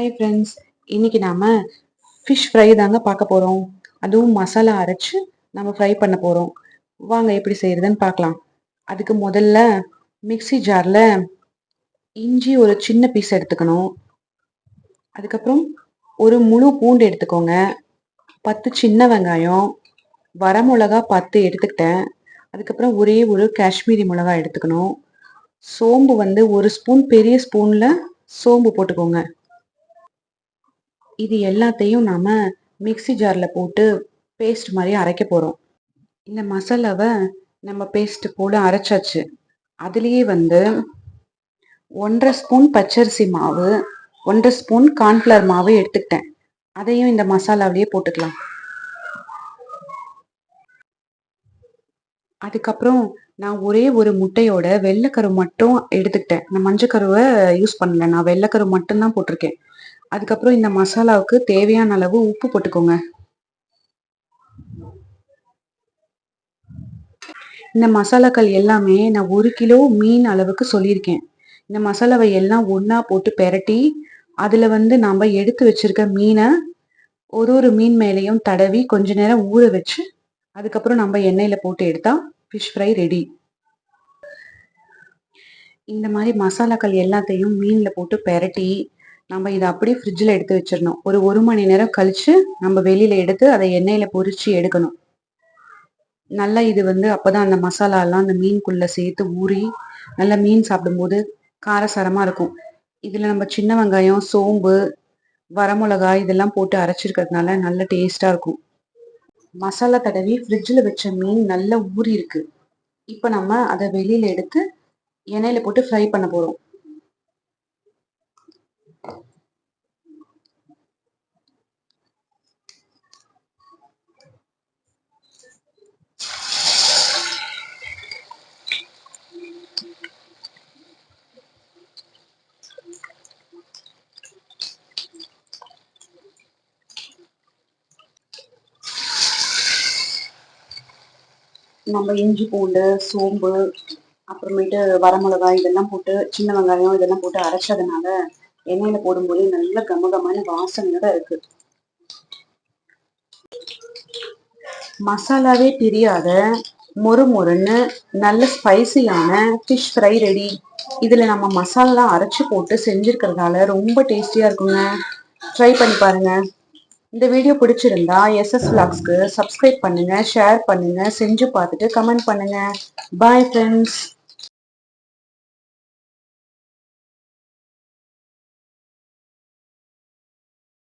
Hi friends, இன்னைக்கு நாம fish fry தாங்க பார்க்க போறோம். அதுவும் மசாலா அரைச்சு நம்ம ஃப்ரை பண்ண போறோம். வாங்க எப்படி செய்யறதுன்னு பார்க்கலாம். அதுக்கு முதல்ல மிக்ஸி ஜார்ல இஞ்சி ஒரு சின்ன பீஸ் எடுத்துக்கணும். அதுக்கப்புறம் ஒரு முழு பூண்டு எடுத்துக்கோங்க. 10 சின்ன வெங்காயம், வரமிளகா 10 எடுத்துக்கிட்டேன். அதுக்கப்புறம் ஒரே ஒரு காஷ்மீரி மிளகா எடுத்துக்கணும். சோம்பு வந்து ஒரு ஸ்பூன், பெரிய ஸ்பூன்ல சோம்பு போட்டுக்கோங்க. இது எல்லாத்தையும் நாம மிக்ஸி ஜார்ல போட்டு பேஸ்ட் மாதிரி அரைக்க போறோம். இந்த மசாலாவை நம்ம பேஸ்ட் போல அரைச்சாச்சு. அதுலயே வந்து 1.5 ஸ்பூன் பச்சரிசி மாவு, 1.5 ஸ்பூன் கார்ன்ஃப்ளவர் மாவு எடுத்துக்கிட்டேன். அதையும் இந்த மசாலாவிலேயே போட்டுக்கலாம். அதுக்கப்புறம் நான் ஒரே ஒரு முட்டையோட வெள்ளைக்கரு மட்டும் எடுத்துக்கிட்டேன். நான் மஞ்சக்கருவை யூஸ் பண்ணல, நான் வெள்ளைக்கரு மட்டும்தான் போட்டிருக்கேன். அதுக்கப்புறம் இந்த மசாலாவுக்கு தேவையான அளவு உப்பு போட்டுக்கோங்க. இந்த மசாலாக்கள் எல்லாமே நான் 1 கிலோ மீன் அளவுக்கு சொல்லியிருக்கேன். இந்த மசாலாவை எல்லாம் ஒண்ணா போட்டு பெரட்டி அதுல வந்து நாம எடுத்து வச்சிருக்க மீனை ஒரு மீன் மேலேயும் தடவி கொஞ்ச நேரம் ஊற வச்சு அதுக்கப்புறம் நம்ம எண்ணெயில போட்டு எடுத்தா ஃபிஷ் ஃப்ரை ரெடி. இந்த மாதிரி மசாலாக்கள் எல்லாத்தையும் மீன்ல போட்டு பெரட்டி நம்ம இதை அப்படியே ஃப்ரிட்ஜில் எடுத்து வச்சிடணும். ஒரு மணி நேரம் கழிச்சு நம்ம வெளியில எடுத்து அதை எண்ணெயில பொரிச்சு எடுக்கணும். நல்லா இது வந்து அப்பதான் அந்த மசாலா எல்லாம் அந்த மீனுக்குள்ள சேர்த்து ஊறி நல்லா மீன் சாப்பிடும்போது காரசாரமா இருக்கும். இதுல நம்ம சின்ன வெங்காயம், சோம்பு, வரமிளகாய் இதெல்லாம் போட்டு அரைச்சிருக்கிறதுனால நல்ல டேஸ்டா இருக்கும். மசாலா தடவி ஃப்ரிட்ஜில் வச்ச மீன் நல்லா ஊறி இருக்கு. இப்போ நம்ம அதை வெளியில எடுத்து எண்ணெயில போட்டு ஃப்ரை பண்ண போறோம். நம்ம இஞ்சி, பூண்டு, சோம்பு, அப்புறமேட்டு வரமிளகாய் இதெல்லாம் போட்டு சின்ன வெங்காயம் இதெல்லாம் போட்டு அரைச்சதுனால எண்ணெயில போடும்போது நல்ல கமகமான வாசனையோட இருக்கு. மசாலாவே பிரியாத மொறுன்னு நல்ல ஸ்பைசியான ஃபிஷ் ஃப்ரை ரெடி. இதுல நம்ம மசாலா அரைச்சு போட்டு செஞ்சிருக்கிறதால ரொம்ப டேஸ்டியா இருக்குங்க. ட்ரை பண்ணி பாருங்க. இந்த வீடியோ பிடிச்சிருந்தா SS Vlogsக்கு சப்ஸ்கிரைப் பண்ணுங்க, ஷேர் பண்ணுங்க, செஞ்சு பார்த்துட்டு கமெண்ட் பண்ணுங்க. Bye friends.